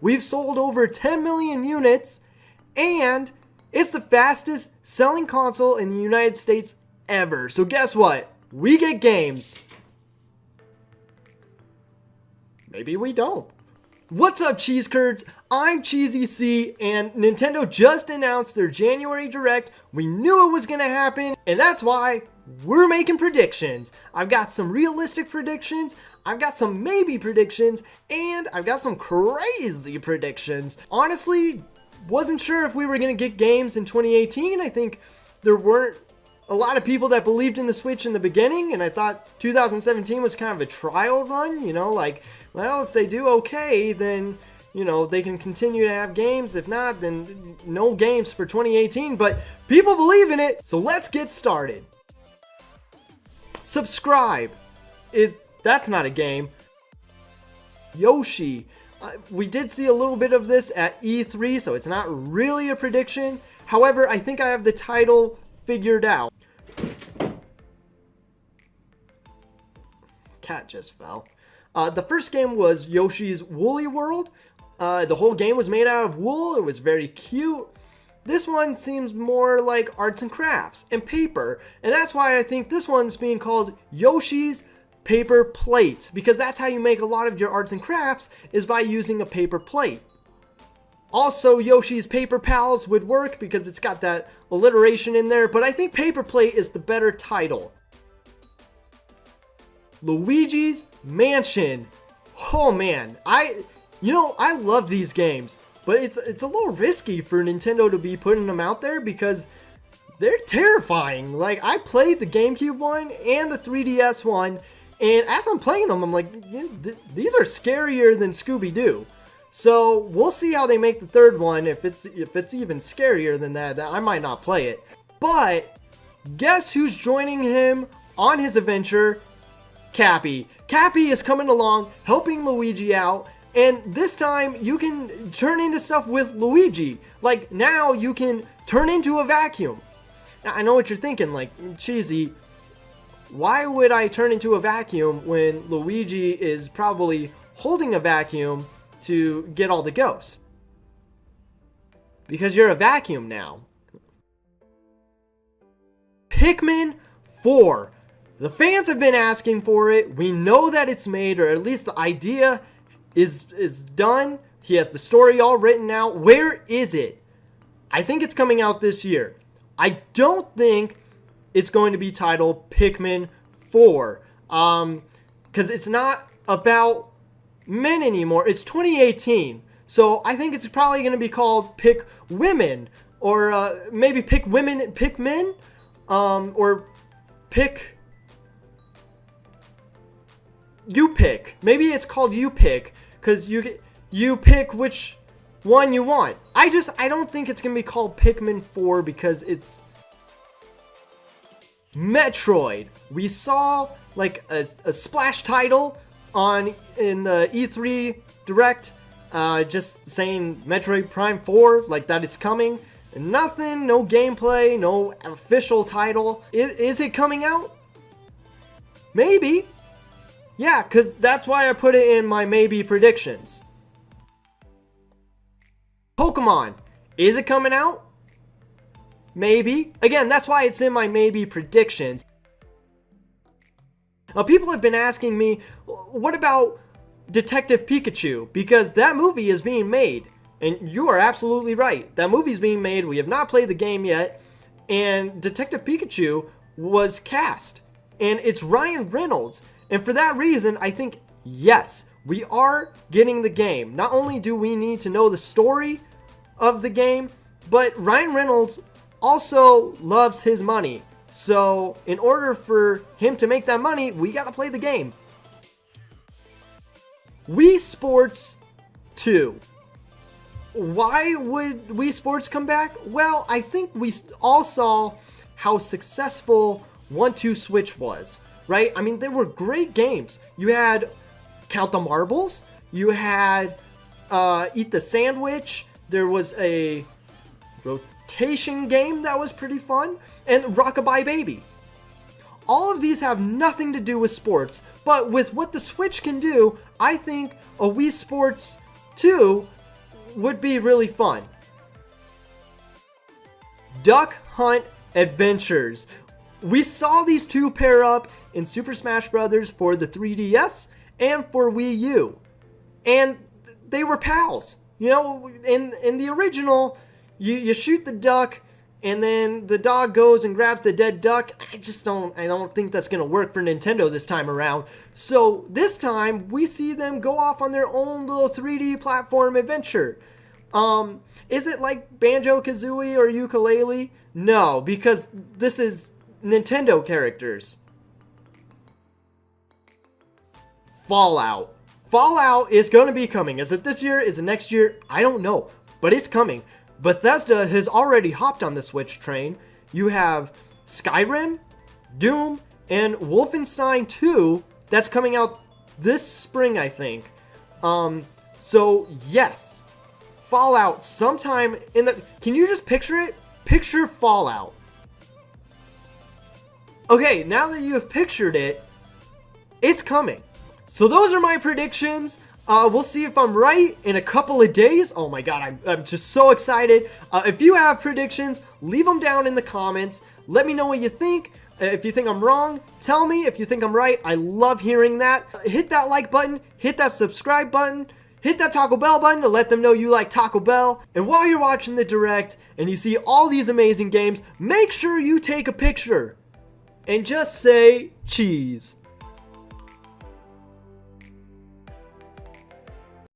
We've sold over 10 million units, and it's the fastest selling console in the United States ever. So guess what? We get games. Maybe we don't. What's up, cheese curds? I'm CheezyC, and Nintendo just announced their January Direct. We knew it was gonna happen, and that's why we're making predictions. I've got some realistic predictions, I've got some maybe predictions, and I've got some crazy predictions. Honestly, wasn't sure if we were gonna get games in 2018. I think there weren't a lot of people that believed in the Switch in the beginning, and I thought 2017 was kind of a trial run, you know, like, well, if they do okay, then, you know, they can continue to have games. If not, then no games for 2018, but people believe in it, so let's get started. Subscribe. That's not a game. Yoshi. We did see a little bit of this at E3, so it's not really a prediction. However, I think I have the title figured out. Cat just fell. The first game was Yoshi's Woolly World. The whole game was made out of wool. It was very cute. This one seems more like arts and crafts and paper, and that's why I think this one's being called Yoshi's Paper Plate, because that's how you make a lot of your arts and crafts, is by using a paper plate. Also, Yoshi's Paper Pals would work because it's got that alliteration in there, but I think Paper Plate is the better title. Luigis Mansion. Oh man, I love these games, but it's a little risky for Nintendo to be putting them out there because they're terrifying. Like, I played the GameCube one and the 3DS one, and as I'm playing them, I'm like, these are scarier than Scooby-Doo. So we'll see how they make the third one. If it's even scarier than that, I might not play it. But guess who's joining him on his adventure? Cappy. Cappy is coming along, helping Luigi out, and this time you can turn into stuff with Luigi. Like, now you can turn into a vacuum. Now, I know what you're thinking, like, Cheesy, why would I turn into a vacuum when Luigi is probably holding a vacuum to get all the ghosts? Because you're a vacuum now. Pikmin 4. The fans have been asking for it. We know that it's made, or at least the idea is done. He has the story all written out. Where is it? I think it's coming out this year. I don't think it's going to be titled Pikmin 4. Because it's not about men anymore. It's 2018. So I think it's probably going to be called Pick Women. Or maybe Pick Women, Pick Men. Or Pick... You pick. Maybe it's called You Pick, because you pick which one you want. I don't think it's gonna be called Pikmin 4 because it's Metroid. We saw like a splash title in the E3 Direct, just saying Metroid Prime 4, like that it's coming. Nothing, no gameplay, no official title. Is it coming out? Maybe. Yeah, because that's why I put it in my maybe predictions. Pokemon. Is it coming out? Maybe. Again, that's why it's in my maybe predictions. Now, people have been asking me, what about Detective Pikachu? Because that movie is being made. And you are absolutely right. That movie's being made. We have not played the game yet. And Detective Pikachu was cast. And it's Ryan Reynolds. And for that reason, I think, yes, we are getting the game. Not only do we need to know the story of the game, but Ryan Reynolds also loves his money. So in order for him to make that money, we gotta play the game. Wii Sports 2. Why would Wii Sports come back? Well, I think we all saw how successful 1-2 Switch was. Right? I mean, they were great games. You had Count the Marbles. You had Eat the Sandwich. There was a rotation game that was pretty fun. And Rockabye Baby. All of these have nothing to do with sports. But with what the Switch can do, I think a Wii Sports 2 would be really fun. Duck Hunt Adventures. We saw these two pair up in Super Smash Bros. For the 3DS and for Wii U. And they were pals. You know, in the original, you shoot the duck and then the dog goes and grabs the dead duck. I don't think that's going to work for Nintendo this time around. So this time, we see them go off on their own little 3D platform adventure. Is it like Banjo-Kazooie or Ukulele? No, because this is Nintendo characters. Fallout. Fallout is going to be coming. Is it this year? Is it next year? I don't know, but it's coming. Bethesda has already hopped on the Switch train. You have Skyrim, Doom, and Wolfenstein 2 that's coming out this spring, I think. So yes, Fallout sometime in the... Can you just picture it? Picture Fallout. Okay, now that you have pictured it, it's coming. So those are my predictions. We'll see if I'm right in a couple of days. Oh my god, I'm just so excited. If you have predictions, leave them down in the comments. Let me know what you think. If you think I'm wrong, tell me. If you think I'm right, I love hearing that. Hit that like button, hit that subscribe button, hit that Taco Bell button to let them know you like Taco Bell. And while you're watching the direct and you see all these amazing games, make sure you take a picture and just say cheese.